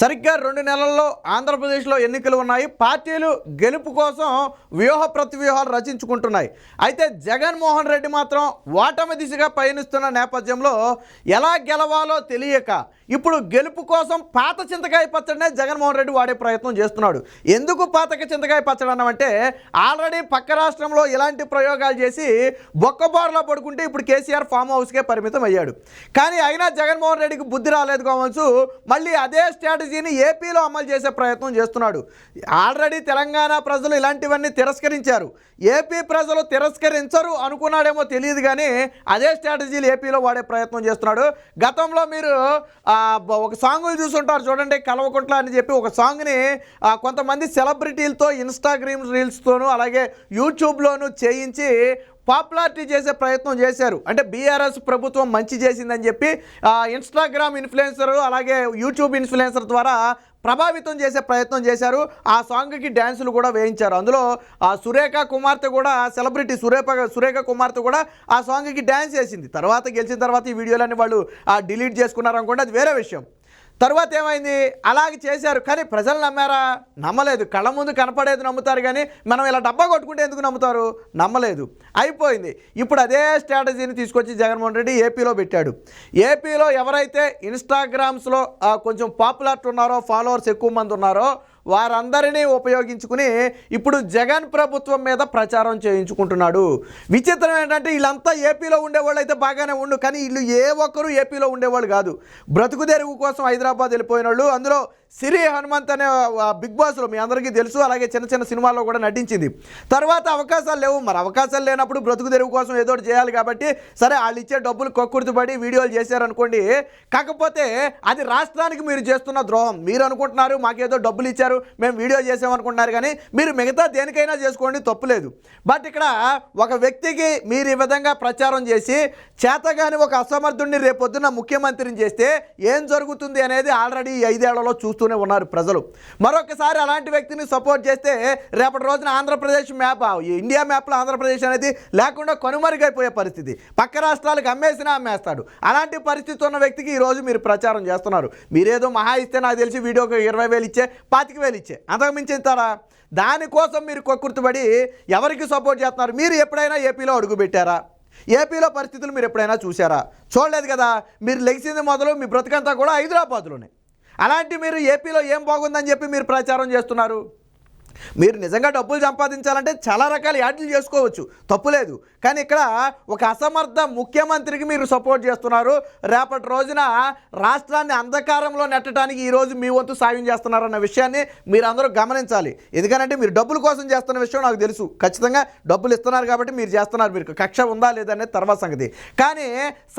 సరిగ్గా 2 నెలల్లో ఆంధ్రప్రదేశ్లో ఎన్నికలు ఉన్నాయి. పార్టీలు గెలుపు కోసం వ్యూహ ప్రతివ్యూహాలు రచించుకుంటున్నాయి. అయితే జగన్మోహన్ రెడ్డి మాత్రం ఓటమి దిశగా పయనిస్తున్న నేపథ్యంలో ఎలా గెలవాలో తెలియక ఇప్పుడు గెలుపు కోసం పాత చింతకాయ పచ్చడినే జగన్మోహన్ రెడ్డి వాడే ప్రయత్నం చేస్తున్నాడు. ఎందుకు పాత చింతకాయ పచ్చడి అన్నామంటే ఆల్రెడీ పక్క రాష్ట్రంలో ఇలాంటి ప్రయోగాలు చేసి బొక్కబారులో పడుకుంటే ఇప్పుడు కేసీఆర్ ఫామ్ హౌస్కే పరిమితం అయ్యాడు. కానీ అయినా జగన్మోహన్ రెడ్డికి బుద్ధి రాలేదు కావచ్చు, మళ్ళీ అదే స్ట్రాటజీని ఏపీలో అమలు చేసే ప్రయత్నం చేస్తున్నాడు. ఆల్రెడీ తెలంగాణ ప్రజలు ఇలాంటివన్నీ తిరస్కరించారు. ఏపీ ప్రజలు తిరస్కరించరు అనుకున్నాడేమో తెలియదు, కానీ అదే స్ట్రాటజీలు ఏపీలో వాడే ప్రయత్నం చేస్తున్నాడు. గతంలో మీరు ఒక సాంగులు చూసుంటారు చూడండి, కలవకుంట్ల అని చెప్పి ఒక సాంగ్ని కొంతమంది సెలబ్రిటీలతో ఇన్స్టాగ్రామ్ రీల్స్తోనూ అలాగే యూట్యూబ్లోనూ చేయించి పాపులారిటీ చేసే ప్రయత్నం చేశారు. అంటే బీఆర్ఎస్ ప్రభుత్వం మంచి చేసిందని చెప్పి ఇన్స్టాగ్రామ్ ఇన్ఫ్లుయెన్సర్ అలాగే యూట్యూబ్ ఇన్ఫ్లుయెన్సర్ ద్వారా ప్రభావితం చేసే ప్రయత్నం చేశారు. ఆ సాంగ్కి డ్యాన్సులు కూడా వేయించారు. అందులో సురేఖ కుమార్తె కూడా, సెలబ్రిటీ సురేఖ కుమార్తె కూడా ఆ సాంగ్కి డ్యాన్స్ చేసింది. తర్వాత గెలిచిన తర్వాత ఈ వీడియోలన్నీ వాళ్ళు డిలీట్ చేసుకున్నారు అనుకోండి, అది వేరే విషయం. తర్వాత ఏమైంది, అలాగే చేశారు. కానీ ప్రజలు నమ్మారా? నమ్మలేదు. కళ్ళ ముందు కనపడేది నమ్ముతారు, కానీ మనం ఇలా డబ్బా కొట్టుకుంటే ఎందుకు నమ్ముతారు? నమ్మలేదు. అయిపోయింది. ఇప్పుడు అదే స్ట్రాటజీని తీసుకొచ్చి జగన్మోహన్ రెడ్డి ఏపీలో పెట్టాడు. ఏపీలో ఎవరైతే ఇన్స్టాగ్రామ్స్లో కొంచెం పాపులారిటీ ఉన్నారో, ఫాలోవర్స్ ఎక్కువ మంది ఉన్నారో వారందరినీ ఉపయోగించుకుని ఇప్పుడు జగన్ ప్రభుత్వం మీద ప్రచారం చేయించుకుంటున్నాడు. విచిత్రం ఏంటంటే వీళ్ళంతా ఏపీలో ఉండేవాళ్ళు అయితే బాగానే ఉండు, కానీ వీళ్ళు ఏ ఒక్కరూ ఏపీలో ఉండేవాళ్ళు కాదు. బ్రతుకు తెరువు కోసం హైదరాబాద్ వెళ్ళిపోయిన వాళ్ళు. అందులో సిరి హనుమంత్ అనే బిగ్ బాస్లో మీ అందరికీ తెలుసు, అలాగే చిన్న చిన్న సినిమాల్లో కూడా నటించింది. తర్వాత అవకాశాలు లేవు. మరి అవకాశాలు లేనప్పుడు బ్రతుకు తెరువు కోసం ఏదో ఒకటి చేయాలి కాబట్టి సరే వాళ్ళు ఇచ్చే డబ్బులు కక్కుర్తిపడి వీడియోలు చేశారనుకోండి. కాకపోతే అది రాష్ట్రానికి మీరు చేస్తున్న ద్రోహం. మీరు అనుకుంటున్నారు మాకేదో డబ్బులు ఇచ్చారు మేము వీడియో చేసామనుకుంటున్నారు, కానీ మీరు మిగతా దేనికైనా చేసుకోండి, తప్పులేదు. బట్ ఇక్కడ ఒక వ్యక్తికి మీరు ఈ విధంగా ప్రచారం చేసి చేతగాని ఒక అసమర్థుడిని రేపొద్దున ముఖ్యమంత్రిని చేస్తే ఏం జరుగుతుంది అనేది ఆల్రెడీ 5 ఏళ్లలో చూస్తూనే ఉన్నారు ప్రజలు. మరొకసారి అలాంటి వ్యక్తిని సపోర్ట్ చేస్తే రేపటి రోజున ఆంధ్రప్రదేశ్ మ్యాప్, ఇండియా మ్యాప్లో ఆంధ్రప్రదేశ్ అనేది లేకుండా కనుమరుగైపోయే పరిస్థితి. పక్క రాష్ట్రాలకు అమ్మేసినా అమ్మేస్తాడు. అలాంటి పరిస్థితి ఉన్న వ్యక్తికి ఈరోజు మీరు ప్రచారం చేస్తున్నారు. మీరేదో మహా ఇస్తే నాకు తెలిసి వీడియోకి 20,000 ఇచ్చే 25,000 ఇచ్చే అంతకు మించి ఇస్తారా? దానికోసం మీరు కొక్కుర్తుపడి ఎవరికి సపోర్ట్ చేస్తున్నారు? మీరు ఎప్పుడైనా ఏపీలో అడుగు పెట్టారా? ఏపీలో పరిస్థితులు మీరు ఎప్పుడైనా చూసారా? చూడలేదు కదా. మీరు లెగిసింది మొదలు మీ బ్రతుకంతా కూడా హైదరాబాద్లోనే. అలాంటి మీరు ఏపీలో ఏం బాగుందని చెప్పి మీరు ప్రచారం చేస్తున్నారు. మీరు నిజంగా డబ్బులు సంపాదించాలంటే చాలా రకాల యాడ్లు చేసుకోవచ్చు, తప్పులేదు. కానీ ఇక్కడ ఒక అసమర్థ ముఖ్యమంత్రికి మీరు సపోర్ట్ చేస్తున్నారు. రేపటి రోజున రాష్ట్రాన్ని అంధకారంలో నెట్టడానికి ఈరోజు మీ వంతు సాయం చేస్తున్నారన్న విషయాన్ని మీరందరూ గమనించాలి. ఎందుకంటే మీరు డబ్బుల కోసం చేస్తున్న విషయం నాకు తెలుసు. ఖచ్చితంగా డబ్బులు ఇస్తున్నారు కాబట్టి మీరు చేస్తున్నారు. మీరు కక్ష ఉందా లేదనేది తర్వాత సంగతి. కానీ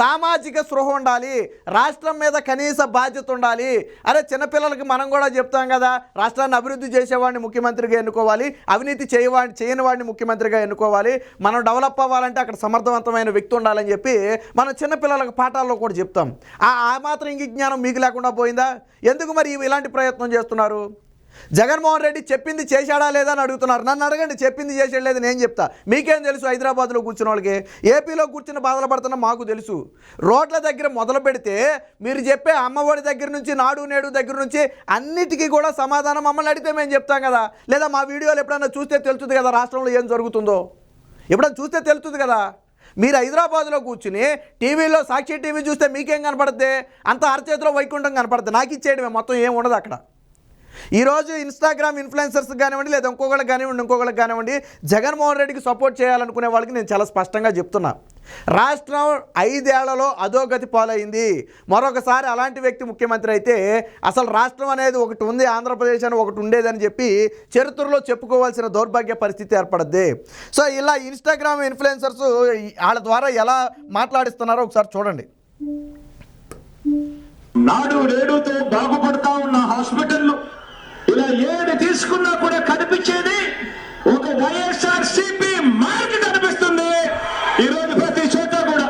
సామాజిక స్పృహ ఉండాలి, రాష్ట్రం మీద కనీస బాధ్యత ఉండాలి. అరే చిన్నపిల్లలకి మనం కూడా చెప్తాం కదా, రాష్ట్రాన్ని అభివృద్ధి చేసేవాడిని ముఖ్యమంత్రిగా ఎన్నుకోవాలి, అవినీతి చేయని వాడిని ముఖ్యమంత్రిగా ఎన్నుకోవాలి, మనం డెవలప్ అవ్వాలంటే అక్కడ సమర్థవంతమైన వ్యక్తి ఉండాలని చెప్పి మనం చిన్నపిల్లలకు పాఠాల్లో కూడా చెప్తాం. ఆ మాత్రం ఇంక జ్ఞానం మీకు లేకుండా పోయిందా? ఎందుకు మరి ఇలాంటి ప్రయత్నం చేస్తున్నారు? జగన్మోహన్ రెడ్డి చెప్పింది చేశాడా లేదా అని అడుగుతున్నారు. నన్ను అడగండి, చెప్పింది చేసేది లేదు నేను చెప్తా. మీకేం తెలుసు? హైదరాబాద్లో కూర్చున్న వాళ్ళకి, ఏపీలో కూర్చుని బాధలు పడుతున్నా మాకు తెలుసు. రోడ్ల దగ్గర మొదలు పెడితే మీరు చెప్పే అమ్మఒడి దగ్గర నుంచి, నాడు నేడు దగ్గర నుంచి అన్నిటికీ కూడా సమాధానం మమ్మల్ని అడిగితే మేము చెప్తాం కదా. లేదా మా వీడియోలు ఎప్పుడైనా చూస్తే తెలుస్తుంది కదా రాష్ట్రంలో ఏం జరుగుతుందో. ఎప్పుడైనా చూస్తే తెలుస్తుంది కదా. మీరు హైదరాబాద్లో కూర్చుని టీవీలో సాక్షి టీవీ చూస్తే మీకేం కనపడుతుంది? అంత అరచేతిలో వైకుంఠం కనపడుతుంది. నాకు ఇచ్చేయడమే, మొత్తం ఏం ఉండదు అక్కడ. ఈరోజు ఇన్స్టాగ్రామ్ ఇన్ఫ్లుయెన్సర్స్ కానివ్వండి, లేదా ఇంకొకళ్ళకి కానివ్వండి, జగన్మోహన్ రెడ్డికి సపోర్ట్ చేయాలనుకునే వాళ్ళకి నేను చాలా స్పష్టంగా చెప్తున్నా, రాష్ట్రం 5 ఏళ్లలో అధోగతి పాలైంది. మరొకసారి అలాంటి వ్యక్తి ముఖ్యమంత్రి అయితే అసలు రాష్ట్రం అనేది ఒకటి ఉంది, ఆంధ్రప్రదేశ్ అని ఒకటి ఉండేదని చెప్పి చరిత్రలో చెప్పుకోవాల్సిన దౌర్భాగ్య పరిస్థితి ఏర్పడుద్ది. సో ఇలా ఇన్స్టాగ్రామ్ ఇన్ఫ్లుయెన్సర్స్ వాళ్ళ ద్వారా ఎలా మాట్లాడిస్తున్నారో ఒకసారి చూడండి. నాడు నేడుతో బాగుపడతా ఉన్న హాస్పిటల్లో ఇలా ఏది తీసుకున్నా కూడా కనిపించేది ఒక వైఎస్ఆర్సీపీ మార్క్ కనిపిస్తుంది ఈరోజు ప్రతి చోట కూడా.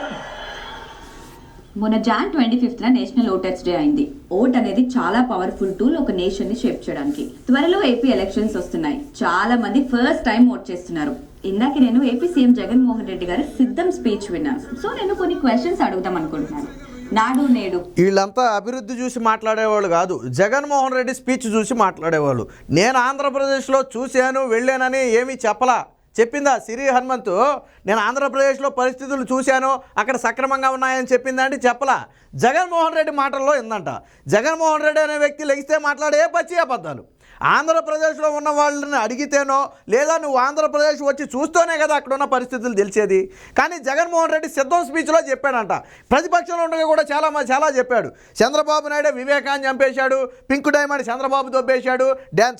మొన్న జాన్ 25న నేషనల్ ఓటర్స్ డే అయింది. ఓట్ అనేది చాలా పవర్ఫుల్ టూల్ ఒక నేషన్ ని షేప్ చేయడానికి. త్వరలో ఏపీ ఎలక్షన్స్ వస్తున్నాయి. చాలా మంది ఫస్ట్ టైం ఓట్ చేస్తున్నారు. ఇందాక నేను ఏపీ సీఎం జగన్మోహన్ రెడ్డి గారి సిద్ధం స్పీచ్ విన్నాను. సో నేను కొన్ని క్వశ్చన్స్ అడుగుదాం అనుకుంటున్నాను. నాడు నేడు వీళ్ళంతా అభివృద్ధి చూసి మాట్లాడేవాళ్ళు కాదు, జగన్మోహన్ రెడ్డి స్పీచ్ చూసి మాట్లాడేవాళ్ళు. నేను ఆంధ్రప్రదేశ్లో చూశాను వెళ్ళానని ఏమీ చెప్పలా. చెప్పిందా సిరి హనుమంతు? నేను ఆంధ్రప్రదేశ్లో పరిస్థితులు చూశాను, అక్కడ సక్రమంగా ఉన్నాయని చెప్పిందంటే చెప్పలా. జగన్మోహన్ రెడ్డి మాటల్లో ఉందంట. జగన్మోహన్ రెడ్డి అనే వ్యక్తి లెగిస్తే మాట్లాడే పచ్చి అబద్ధాలు. ఆంధ్రప్రదేశ్లో ఉన్న వాళ్ళని అడిగితేనో లేదా నువ్వు ఆంధ్రప్రదేశ్ వచ్చి చూస్తూనే కదా అక్కడ ఉన్న పరిస్థితులు తెలిసేది. కానీ జగన్మోహన్ రెడ్డి సిద్ధం స్పీచ్లో చెప్పాడంట. ప్రతిపక్షంలో ఉండగా కూడా చాలా చెప్పాడు. చంద్రబాబు నాయుడు వివేకాన్ని చంపేశాడు, పింక్ డైమండ్ చంద్రబాబు దొబ్బేశాడు,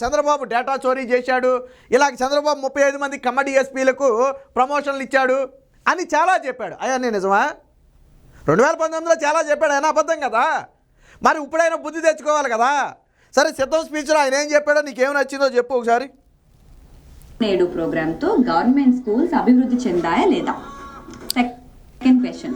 చంద్రబాబు డేటా చోరీ చేశాడు, ఇలాగ చంద్రబాబు 35 మంది కమిటీ ఎస్పీలకు ప్రమోషన్లు ఇచ్చాడు అని చాలా చెప్పాడు. అయ్యా నిజమా? 2019లో చాలా చెప్పాడు, అయినా అబద్ధం కదా. మరి ఇప్పుడైనా బుద్ధి తెచ్చుకోవాలి కదా. సరే, సిద్ధం స్పీచ్లో ఆయన ఏం చెప్పాడో నీకేం నచ్చిందో చెప్పు ఒకసారి. నేడు ప్రోగ్రాంతో గవర్నమెంట్ స్కూల్స్ అభివృద్ధి చెందాయా లేదా? Second question.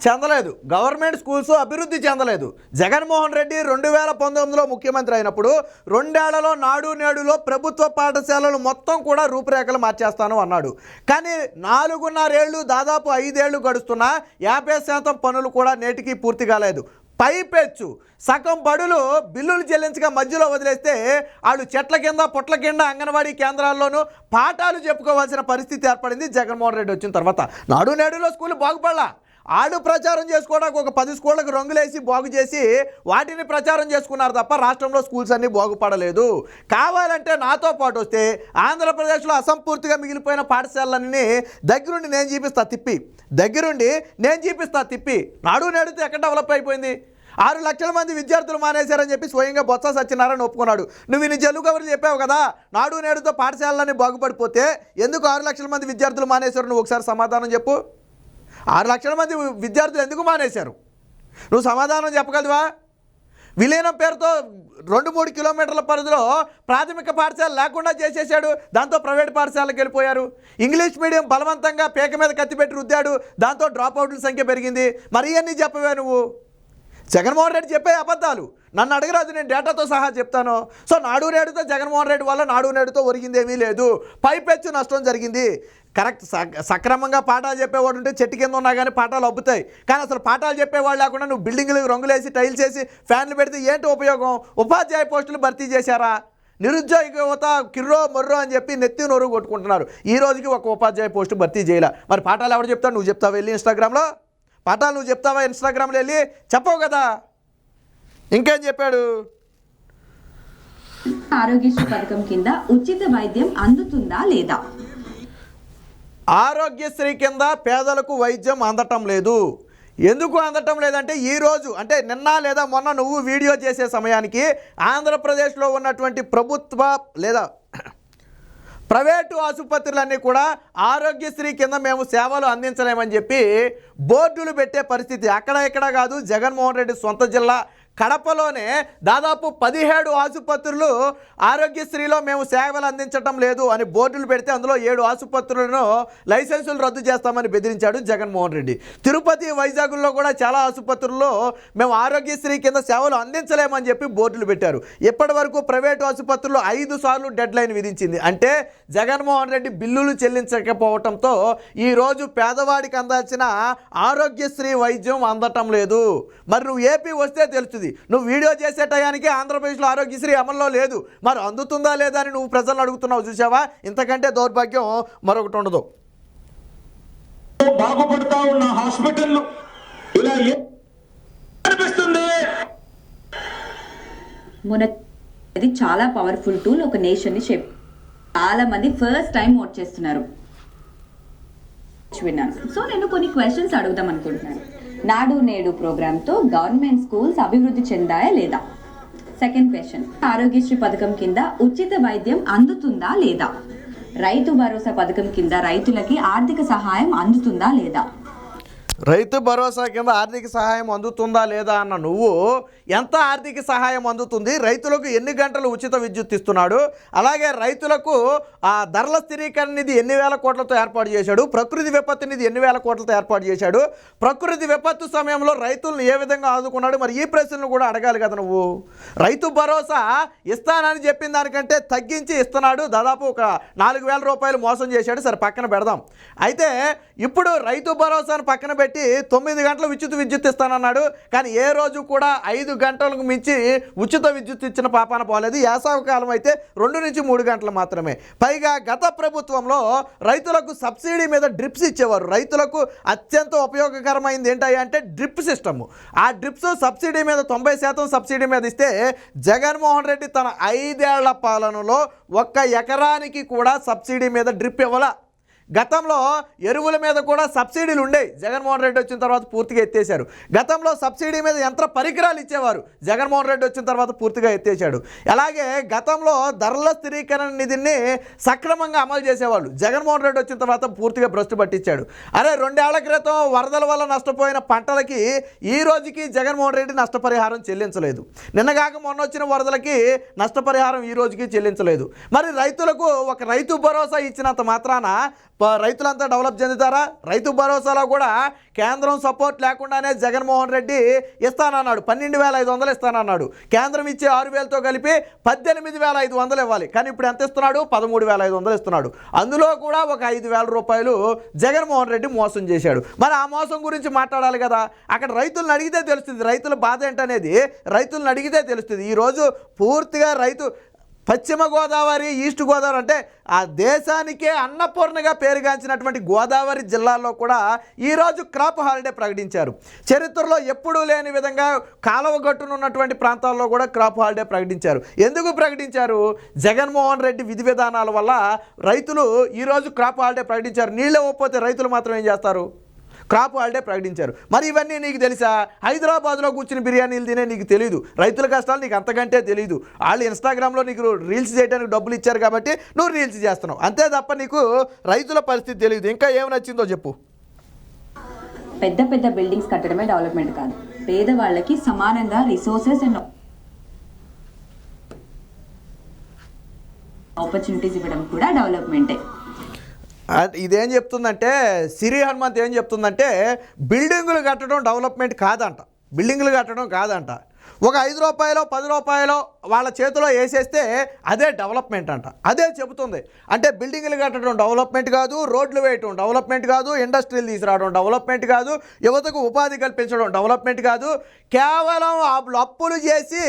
చెందలేదు. గవర్నమెంట్ స్కూల్స్ అభివృద్ధి చెందలేదు. జగన్మోహన్ రెడ్డి 2019లో ముఖ్యమంత్రి అయినప్పుడు 2 ఏళ్లలో నాడు నేడులో ప్రభుత్వ పాఠశాలలు మొత్తం కూడా రూపురేఖలు మార్చేస్తాను అన్నాడు. కానీ 4.5 ఏళ్ళు దాదాపు 5 ఏళ్ళు గడుస్తున్నా 50% పనులు కూడా నేటికి పూర్తి కాలేదు. పైపెచ్చు సగం బడులు బిల్లులు చెల్లించగా మధ్యలో వదిలేస్తే వాళ్ళు చెట్ల కింద పొట్ల కింద అంగన్వాడీ కేంద్రాల్లోనూ పాఠాలు చెప్పుకోవాల్సిన పరిస్థితి ఏర్పడింది జగన్మోహన్ రెడ్డి వచ్చిన తర్వాత. నాడు నేడులో స్కూల్ బాగుపడలా. ఆడు ప్రచారం చేసుకోవడానికి ఒక 10 స్కూళ్ళకు రంగులేసి బాగు చేసి వాటిని ప్రచారం చేసుకున్నారు తప్ప రాష్ట్రంలో స్కూల్స్ అన్నీ బాగుపడలేదు. కావాలంటే నాతో పాటు వస్తే ఆంధ్రప్రదేశ్లో అసంపూర్తిగా మిగిలిపోయిన పాఠశాలలన్నీ దగ్గరుండి నేను చూపిస్తా తిప్పి. నాడు నేడుతో ఎక్కడ డెవలప్ అయిపోయింది? 6 లక్షల మంది విద్యార్థులు మానేశారని చెప్పి స్వయంగా బొత్స సత్యనారాయణ ఒప్పుకున్నాడు. నువ్వు ఇన్ని జల్లు కబుర్లు చెప్పావు కదా, నాడు నేడుతో పాఠశాలలన్నీ బాగుపడిపోతే ఎందుకు 6 లక్షల మంది విద్యార్థులు మానేశారు? నువ్వు ఒకసారి సమాధానం చెప్పు. 6 లక్షల మంది విద్యార్థులు ఎందుకు మానేశారు? నువ్వు సమాధానం చెప్పగలవా? విలీనం పేరుతో 2-3 కిలోమీటర్ల పరిధిలో ప్రాథమిక పాఠశాల లేకుండా చేసేసాడు. దాంతో ప్రైవేట్ పాఠశాలకు వెళ్ళిపోయారు. ఇంగ్లీష్ మీడియం బలవంతంగా పేక మీద కత్తిపెట్టి రుద్దాడు. దాంతో డ్రాప్ అవుట్ల సంఖ్య పెరిగింది. మరి ఇవన్నీ చెప్పవే నువ్వు? జగన్మోహన్ రెడ్డి చెప్పే అబద్ధాలు. నన్ను అడగరాదు, నేను డేటాతో సహా చెప్తాను. సో నాడు నేడుతో జగన్మోహన్ రెడ్డి వల్ల నాడు నేడుతో ఒరిగిందేమీ లేదు. పైపెచ్చు నష్టం జరిగింది. కరెక్ట్, సక్రమంగా పాఠాలు చెప్పేవాడు ఉంటే చెట్టు కింద ఉన్నా కానీ పాఠాలు అబ్బుతాయి. కానీ అసలు పాఠాలు చెప్పేవాళ్ళు లేకుండా నువ్వు బిల్డింగ్లకు రంగులేసి టైల్స్ వేసి ఫ్యాన్లు పెడితే ఏంటి ఉపయోగం? ఉపాధ్యాయ పోస్టులు భర్తీ చేశారా? నిరుద్యోగ యువత కిర్రో మొర్రో అని చెప్పి నెత్తి నోరు కొట్టుకుంటున్నారు. ఈ రోజుకి ఒక ఉపాధ్యాయ పోస్టు భర్తీ చేయాల. మరి పాఠాలు ఎవరు చెప్తావు? నువ్వు చెప్తావు వెళ్ళి ఇన్స్టాగ్రామ్లో? పాఠాలు నువ్వు చెప్తావా ఇన్స్టాగ్రామ్లో వెళ్ళి? చెప్పవు కదా. ఇంకేం చెప్పాడు? ఆరోగ్యశ్రీ పథకం కింద ఉచిత వైద్యం అందుతుందా లేదా? ఆరోగ్యశ్రీ కింద పేదలకు వైద్యం అందటం లేదు. ఎందుకు అందటం లేదంటే ఈరోజు అంటే నిన్న లేదా మొన్న నువ్వు వీడియో చేసే సమయానికి ఆంధ్రప్రదేశ్లో ఉన్నటువంటి ప్రభుత్వ లేదా ప్రైవేటు ఆసుపత్రులన్నీ కూడా ఆరోగ్యశ్రీ కింద మేము సేవలు అందించలేమని చెప్పి బోర్డులు పెట్టే పరిస్థితి. అక్కడ ఇక్కడ కాదు, జగన్మోహన్ రెడ్డి సొంత జిల్లా కడపలోనే దాదాపు 17 ఆసుపత్రులు ఆరోగ్యశ్రీలో మేము సేవలు అందించడం లేదు అని బోర్డులు పెడితే అందులో 7 ఆసుపత్రులను లైసెన్సులు రద్దు చేస్తామని బెదిరించాడు జగన్మోహన్ రెడ్డి. తిరుపతి, వైజాగ్లో కూడా చాలా ఆసుపత్రుల్లో మేము ఆరోగ్యశ్రీ కింద సేవలు అందించలేమని చెప్పి బోర్డులు పెట్టారు. ఇప్పటి వరకు ప్రైవేటు ఆసుపత్రులు 5 సార్లు డెడ్ లైన్ విధించింది. అంటే జగన్మోహన్ రెడ్డి బిల్లులు చెల్లించకపోవడంతో ఈరోజు పేదవాడికి అందాల్సిన ఆరోగ్యశ్రీ వైద్యం అందటం లేదు. మరి నువ్వు ఏపీ వస్తే తెలుస్తుంది. నువ్వు వీడియో చేసే టయానికి ఆంధ్రప్రదేశ్లో ఆరోగ్యశ్రీ అమల్లో లేదు. మరి అందుతుందా లేదా అని నువ్వు ప్రజలను అడుగుతున్నావు. చూసావా? ఇంతకంటే దౌర్భాగ్యం మరొకటి ఉండదు. బాగుపడతా ఉన్న హాస్పిటల్ ఇలా అనిపిస్తుంది. ఇది చాలా పవర్ఫుల్ టూల్. ఒక నేషన్ ని షేప్ చాలా మంది ఫస్ట్ టైం ఓట్ చేస్తున్నారు. విన్నాను. సో నేను కొన్ని క్వశ్చన్స్ అడుగుదాం అనుకుంటున్నాను. నాడు నేడు ప్రోగ్రాంతో గవర్నమెంట్ స్కూల్స్ అభివృద్ధి చెందాయా లేదా? Second question. ఆరోగ్యశ్రీ పథకం కింద ఉచిత వైద్యం అందుతుందా లేదా? రైతు భరోసా పథకం కింద రైతులకి ఆర్థిక సహాయం అందుతుందా లేదా? రైతు భరోసా కింద ఆర్థిక సహాయం అందుతుందా లేదా అన్న నువ్వు ఎంత ఆర్థిక సహాయం అందుతుంది? రైతులకు ఎన్ని గంటలు ఉచిత విద్యుత్ ఇస్తున్నాడు? అలాగే రైతులకు ఆ ధరల స్థిరీకరణ నిధి ఎన్ని వేల కోట్లతో ఏర్పాటు చేశాడు? ప్రకృతి విపత్తు నిధి ఎన్ని వేల కోట్లతో ఏర్పాటు చేశాడు? ప్రకృతి విపత్తు సమయంలో రైతులను ఏ విధంగా ఆదుకున్నాడు? మరి ఈ ప్రశ్నలు కూడా అడగాలి కదా నువ్వు. రైతు భరోసా ఇస్తానని చెప్పిన దానికంటే తగ్గించి ఇస్తున్నాడు. దాదాపు ఒక 4,000 రూపాయలు మోసం చేశాడు. సరే పక్కన పెడదాం. అయితే ఇప్పుడు రైతు భరోసాను పక్కన పెట్టి పెట్టి 9 గంటలు విద్యుత్ ఇస్తానన్నాడు. కానీ ఏ రోజు కూడా 5 గంటలకు మించి ఉచిత విద్యుత్ ఇచ్చిన పాపాన పోలేదు. వేసవికాలం అయితే 2 నుంచి 3 గంటలు మాత్రమే. పైగా గత ప్రభుత్వంలో రైతులకు సబ్సిడీ మీద డ్రిప్స్ ఇచ్చేవారు. రైతులకు అత్యంత ఉపయోగకరమైంది ఏంటి అంటే డ్రిప్ సిస్టమ్. ఆ డ్రిప్స్ సబ్సిడీ మీద 90% సబ్సిడీ మీద ఇస్తే జగన్మోహన్ రెడ్డి తన 5 ఏళ్ల పాలనలో 1 ఎకరానికి కూడా సబ్సిడీ మీద డ్రిప్ ఇవ్వాల. గతంలో ఎరువుల మీద కూడా సబ్సిడీలు ఉండేవి. జగన్మోహన్ రెడ్డి వచ్చిన తర్వాత పూర్తిగా ఎత్తేశారు. గతంలో సబ్సిడీ మీద యంత్ర పరికరాలు ఇచ్చేవారు. జగన్మోహన్ రెడ్డి వచ్చిన తర్వాత పూర్తిగా ఎత్తేశాడు. అలాగే గతంలో ధరల స్థిరీకరణ నిధిని సక్రమంగా అమలు చేసేవాళ్ళు. జగన్మోహన్ రెడ్డి వచ్చిన తర్వాత పూర్తిగా భ్రష్టు పట్టించాడు. అరే 2 ఏళ్ల క్రితం వరదల వల్ల నష్టపోయిన పంటలకి ఈ రోజుకి జగన్మోహన్ రెడ్డి నష్టపరిహారం చెల్లించలేదు. నిన్నగాక మొన్న వచ్చిన వరదలకి నష్టపరిహారం ఈ రోజుకి చెల్లించలేదు. మరి రైతులకు ఒక రైతు భరోసా ఇచ్చినంత మాత్రాన రైతులంతా డెవలప్ చెందుతారా? రైతు భరోసాలో కూడా కేంద్రం సపోర్ట్ లేకుండానే జగన్మోహన్ రెడ్డి ఇస్తానన్నాడు. 12,500 ఇస్తానన్నాడు. కేంద్రం ఇచ్చే 6,000తో కలిపి 18,500 ఇవ్వాలి. కానీ ఇప్పుడు ఎంత ఇస్తున్నాడు? 13,500 ఇస్తున్నాడు. అందులో కూడా ఒక 5,000 రూపాయలు జగన్మోహన్ రెడ్డి మోసం చేశాడు. మరి ఆ మోసం గురించి మాట్లాడాలి కదా. అక్కడ రైతులను అడిగితే తెలుస్తుంది రైతుల బాధ ఏంటనేది. రైతులను అడిగితే తెలుస్తుంది. ఈరోజు పూర్తిగా పశ్చిమ గోదావరి, ఈస్ట్ గోదావరి అంటే ఆ దేశానికే అన్నపూర్ణగా పేరుగాంచినటువంటి గోదావరి జిల్లాల్లో కూడా ఈరోజు క్రాప్ హాలిడే ప్రకటించారు. చరిత్రలో ఎప్పుడూ లేని విధంగా కాలువ గట్టునున్నటువంటి ప్రాంతాల్లో కూడా క్రాప్ హాలిడే ప్రకటించారు. ఎందుకు ప్రకటించారు? జగన్మోహన్ రెడ్డి విధి విధానాల వల్ల రైతులు ఈరోజు క్రాప్ హాలిడే ప్రకటించారు. నీళ్ళు ఇవ్వకపోతే రైతులు మాత్రం ఏం చేస్తారు? క్రాప్ హాలిడే ప్రకటించారు. మరి ఇవన్నీ నీకు తెలుసా? హైదరాబాద్లో కూర్చుని బిర్యానీలు తినే నీకు తెలియదు. రైతుల కష్టాలు నీకు అంతకంటే తెలియదు. వాళ్ళు ఇన్స్టాగ్రామ్లో నీకు రీల్స్ చేయడానికి డబ్బులు ఇచ్చారు కాబట్టి నువ్వు రీల్స్ చేస్తున్నావు. అంతే తప్ప నీకు రైతుల పరిస్థితి తెలియదు. ఇంకా ఏం నచ్చిందో చెప్పు. పెద్ద పెద్ద బిల్డింగ్స్ కట్టడమే డెవలప్మెంట్ కాదు. పేదవాళ్ళకి సమానంగా రిసోర్సెస్ అండ్ ఆపర్చునిటీస్ ఇవ్వడం కూడా డెవలప్మెంటే. ఇదేం చెప్తుందంటే సిరి హనుమంత్ ఏం చెప్తుందంటే బిల్డింగులు కట్టడం డెవలప్మెంట్ కాదంట. బిల్డింగులు కట్టడం కాదంట. ఒక 5 రూపాయలు 10 రూపాయలు వాళ్ళ చేతిలో వేసేస్తే అదే డెవలప్మెంట్ అంట. అదే చెబుతుంది. అంటే బిల్డింగులు కట్టడం డెవలప్మెంట్ కాదు, రోడ్లు వేయటం డెవలప్మెంట్ కాదు, ఇండస్ట్రీలు తీసుకురావడం డెవలప్మెంట్ కాదు, యువతకు ఉపాధి కల్పించడం డెవలప్మెంట్ కాదు. కేవలం అప్పులు చేసి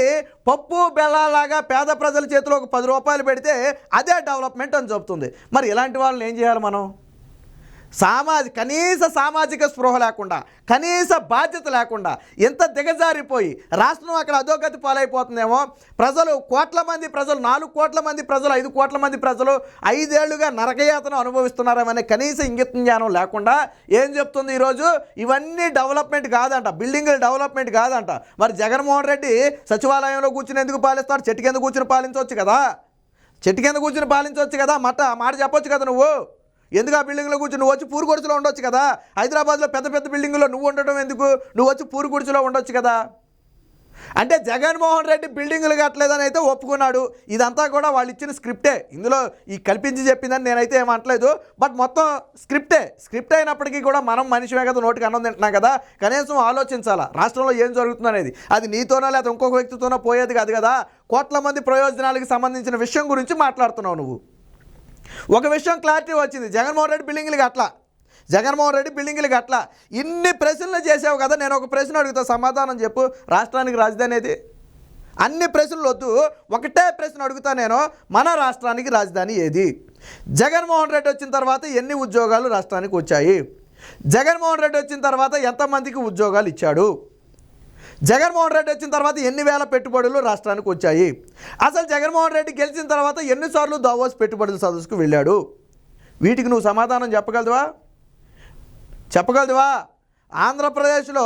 పప్పు బెల్లాలాగా పేద ప్రజల చేతిలో ఒక 10 రూపాయలు పెడితే అదే డెవలప్మెంట్ అని చెబుతుంది. మరి ఇలాంటి వాళ్ళని ఏం చేయాలి మనం? కనీస సామాజిక స్పృహ లేకుండా, కనీస బాధ్యత లేకుండా ఎంత దిగజారిపోయి రాష్ట్రం అక్కడ అధోగతి పాలైపోతుందేమో. ప్రజలు 1 కోట్ల మంది ప్రజలు, 4 కోట్ల మంది ప్రజలు, 5 కోట్ల మంది ప్రజలు 5 ఏళ్లుగా నరకయాతను అనుభవిస్తున్నారనే కనీస ఇంగిత జ్ఞానం లేకుండా ఏం చెప్తుంది ఈరోజు? ఇవన్నీ డెవలప్మెంట్ కాదంట, బిల్డింగులు డెవలప్మెంట్ కాదంట. మరి జగన్మోహన్ రెడ్డి సచివాలయంలో కూర్చుని ఎందుకు పాలిస్తాడు? చెట్టు కింద కూర్చుని పాలించవచ్చు కదా. చెట్టు కింద కూర్చుని పాలించవచ్చు కదా. మాట చెప్పొచ్చు కదా నువ్వు. ఎందుకు ఆ బిల్డింగ్లో కూర్చొని నువ్వు వచ్చి పూరు గుడిసెలో ఉండొచ్చు కదా. హైదరాబాద్లో పెద్ద పెద్ద బిల్డింగుల్లో నువ్వు ఉండడం ఎందుకు? నువ్వు వచ్చి పూరు గుడిసెలో ఉండొచ్చు కదా. అంటే జగన్మోహన్ రెడ్డి బిల్డింగులు కట్టలేదని అయితే ఒప్పుకున్నాడు. ఇదంతా కూడా వాళ్ళు ఇచ్చిన స్క్రిప్టే. ఇందులో ఈ కల్పించి చెప్పిందని నేనైతే ఏమంటలేదు. బట్ మొత్తం స్క్రిప్ట్ అయినప్పటికీ కూడా మనం మనిషిమే కదా, నోటికి అన్నం తింటున్నాం కదా. కనీసం ఆలోచించాలా రాష్ట్రంలో ఏం జరుగుతుంది అనేది. అది నీతోనో లేదా ఇంకొక వ్యక్తితోనో పోయేది కాదు కదా. కోట్ల మంది ప్రయోజనాలకు సంబంధించిన విషయం గురించి మాట్లాడుతున్నావు నువ్వు. ఒక విషయం క్లారిటీ వచ్చింది. జగన్మోహన్ రెడ్డి బిల్డింగులు గట్ల ఇన్ని ప్రశ్నలు చేసావు కదా. నేను ఒక ప్రశ్న అడుగుతా, సమాధానం చెప్పు. రాష్ట్రానికి రాజధాని ఏది? అన్ని ప్రశ్నలు వద్దు, ఒకటే ప్రశ్న అడుగుతా నేను. మన రాష్ట్రానికి రాజధాని ఏది? జగన్మోహన్ రెడ్డి వచ్చిన తర్వాత ఎన్ని ఉద్యోగాలు రాష్ట్రానికి వచ్చాయి? జగన్మోహన్ రెడ్డి వచ్చిన తర్వాత ఎంతమందికి ఉద్యోగాలు ఇచ్చాడు? జగన్మోహన్ రెడ్డి వచ్చిన తర్వాత ఎన్ని వేల పెట్టుబడులు రాష్ట్రానికి వచ్చాయి? అసలు జగన్మోహన్ రెడ్డి గెలిచిన తర్వాత ఎన్నిసార్లు దావోస్ పెట్టుబడుల సదస్సుకు వెళ్ళాడు? వీటికి నువ్వు సమాధానం చెప్పగలదువా? ఆంధ్రప్రదేశ్లో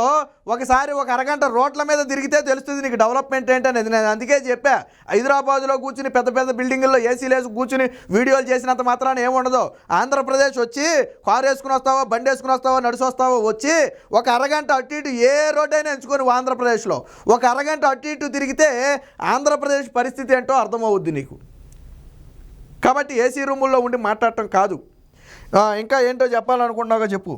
ఒకసారి ఒక అరగంట రోడ్ల మీద తిరిగితే తెలుస్తుంది నీకు డెవలప్మెంట్ ఏంటనేది. నేను అందుకే చెప్పా, హైదరాబాద్లో కూర్చుని పెద్ద పెద్ద బిల్డింగుల్లో ఏసీలు వేసి కూర్చుని వీడియోలు చేసినంత మాత్రాన ఏముండదు. ఆంధ్రప్రదేశ్ వచ్చి కారు వేసుకుని వస్తావో, బండి వేసుకుని వస్తావో, నడిచి వస్తావో, వచ్చి ఒక అరగంట అటు ఇటు ఏ రోడ్డైనా ఎంచుకొని ఆంధ్రప్రదేశ్లో ఒక అరగంట అటు ఇటు తిరిగితే ఆంధ్రప్రదేశ్ పరిస్థితి ఏంటో అర్థమవుద్ది నీకు. కాబట్టి ఏసీ రూముల్లో ఉండి మాట్లాడటం కాదు. ఇంకా ఏంటో చెప్పాలనుకున్నావో చెప్పు.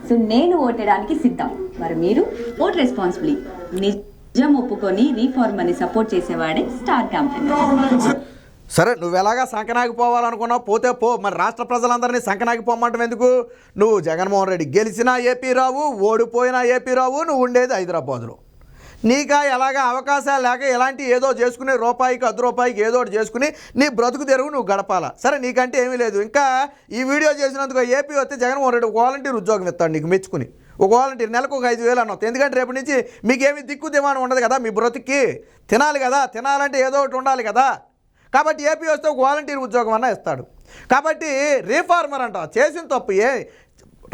సో నేను ఓటేయడానికి సిద్ధం. మరి మీరు ఓట్ రెస్పాన్సిబిలిటీ. నిజం ఒప్పుకొని రీఫార్మ్ అని సపోర్ట్ చేసేవాడే స్టార్ క్యాంపెయినర్. సరే నువ్వు ఎలాగా సంకనాగిపోవాలనుకున్నావు, పోతే పో. మరి రాష్ట్ర ప్రజలందరినీ సంకనాగిపోమంటాం ఎందుకు? నువ్వు జగన్మోహన్ రెడ్డి గెలిచినా ఏపీ రావు, ఓడిపోయినా ఏపీ రావు, నువ్వు ఉండేది హైదరాబాదులో. నీకా ఎలాగ అవకాశాలు లేక ఇలాంటి ఏదో చేసుకుని రూపాయికి 10 రూపాయికి ఏదో ఒకటి చేసుకుని నీ బ్రతుకు తెరువు నువ్వు గడపాలా. సరే నీకంటే ఏమీ లేదు. ఇంకా ఈ వీడియో చేసినందుకు ఏపీ వస్తే జగన్మోహన్ రెడ్డి వాలంటీర్ ఉద్యోగం ఇస్తాడు నీకు మెచ్చుకుని. ఒక వాలంటీర్ నెలకు ఒక 5,000 అన్నది. ఎందుకంటే రేపు నుంచి మీకేమీ దిక్కు దివాణం ఉండదు కదా, మీ బ్రతుక్కి తినాలి కదా, తినాలంటే ఏదో ఒకటి ఉండాలి కదా. కాబట్టి ఏపీ వస్తే ఒక వాలంటీర్ ఉద్యోగం అన్నా ఇస్తాడు. కాబట్టి రీఫార్మర్ అంట చేసిన తప్పు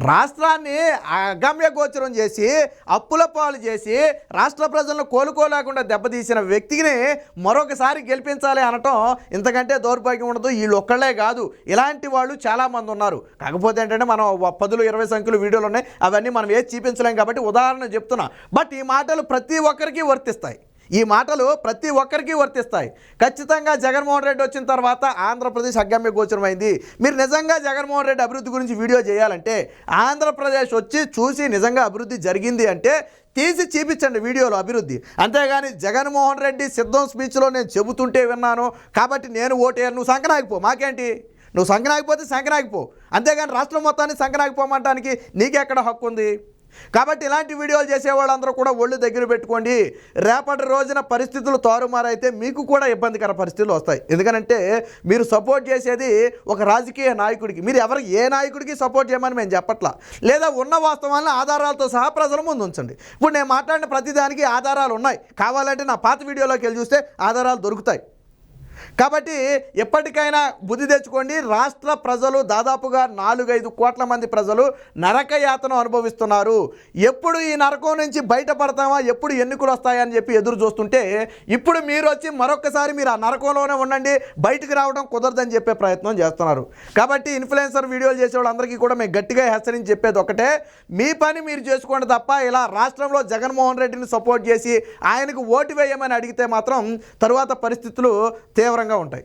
రాష్ట్రాన్ని అగమ్య గోచరం చేసి అప్పుల పాలు చేసి రాష్ట్ర ప్రజలను కోలుకోలేకుండా దెబ్బతీసిన వ్యక్తిని మరొకసారి గెలిపించాలి అనటం ఇంతకంటే దౌర్భాగ్యం ఉండదు. వీళ్ళు ఒక్కళ్ళే కాదు, ఇలాంటి వాళ్ళు చాలామంది ఉన్నారు. కాకపోతే ఏంటంటే మనం 10, 20 సంఖ్యలు వీడియోలు ఉన్నాయి, అవన్నీ మనం ఏది చూపించలేం కాబట్టి ఉదాహరణ చెప్తున్నా. బట్ ఈ మాటలు ప్రతి ఒక్కరికి వర్తిస్తాయి. ఈ మాటలు ప్రతి ఒక్కరికి వర్తిస్తాయి. ఖచ్చితంగా జగన్మోహన్ రెడ్డి వచ్చిన తర్వాత ఆంధ్రప్రదేశ్ అగమ్య గోచరమైంది. మీరు నిజంగా జగన్మోహన్ రెడ్డి అభివృద్ధి గురించి వీడియో చేయాలంటే ఆంధ్రప్రదేశ్ వచ్చి చూసి నిజంగా అభివృద్ధి జరిగింది అంటే తీసి చూపించండి వీడియోలో అభివృద్ధి. అంతేగాని జగన్మోహన్ రెడ్డి సిద్ధం స్పీచ్లో నేను చెబుతుంటే విన్నాను కాబట్టి నేను ఓటేయాలి, నువ్వు సంకనాగిపో. మాకేంటి, నువ్వు సంకనాగిపోతే సంకనాగిపో. అంతేగాని రాష్ట్రం మొత్తాన్ని సంకనాగిపోమంటానికి నీకెక్కడ హక్కు ఉంది? కాబట్టి ఇలాంటి వీడియోలు చేసేవాళ్ళందరూ కూడా ఒళ్ళు దగ్గర పెట్టుకోండి. రేపటి రోజున పరిస్థితులు తారుమారైతే మీకు కూడా ఇబ్బందికర పరిస్థితులు వస్తాయి. ఎందుకంటే మీరు సపోర్ట్ చేసేది ఒక రాజకీయ నాయకుడికి. మీరు ఏ నాయకుడికి సపోర్ట్ చేయమని మేము చెప్పట్లా. లేదా ఉన్న వాస్తవాలను ఆధారాలతో సహా ప్రజల ముందు ఉంచండి. ఇప్పుడు నేను మాట్లాడిన ప్రతిదానికి ఆధారాలు ఉన్నాయి. కావాలంటే నా పాత వీడియోలోకి వెళ్ళి చూస్తే ఆధారాలు దొరుకుతాయి. కాబట్టి ఎప్పటికైనా బుద్ధి తెచ్చుకోండి. రాష్ట్ర ప్రజలు దాదాపుగా 4-5 కోట్ల మంది ప్రజలు నరకయాతన అనుభవిస్తున్నారు. ఎప్పుడు ఈ నరకం నుంచి బయటపడతామా, ఎప్పుడు ఎన్నికలు వస్తాయని చెప్పి ఎదురు చూస్తుంటే ఇప్పుడు మీరు వచ్చి మరొకసారి మీరు ఆ నరకంలోనే ఉండండి, బయటకు రావడం కుదరదని చెప్పే ప్రయత్నం చేస్తున్నారు. కాబట్టి ఇన్ఫ్లుయెన్సర్ వీడియోలు చేసే వాళ్ళందరికీ కూడా మేము గట్టిగా హెచ్చరించి చెప్పేది ఒకటే, మీ పని మీరు చేసుకోండి తప్ప ఇలా రాష్ట్రంలో జగన్మోహన్ రెడ్డిని సపోర్ట్ చేసి ఆయనకు ఓటు వేయమని అడిగితే మాత్రం తరువాత పరిస్థితులు తీవ్రంగా ఉంటాయి.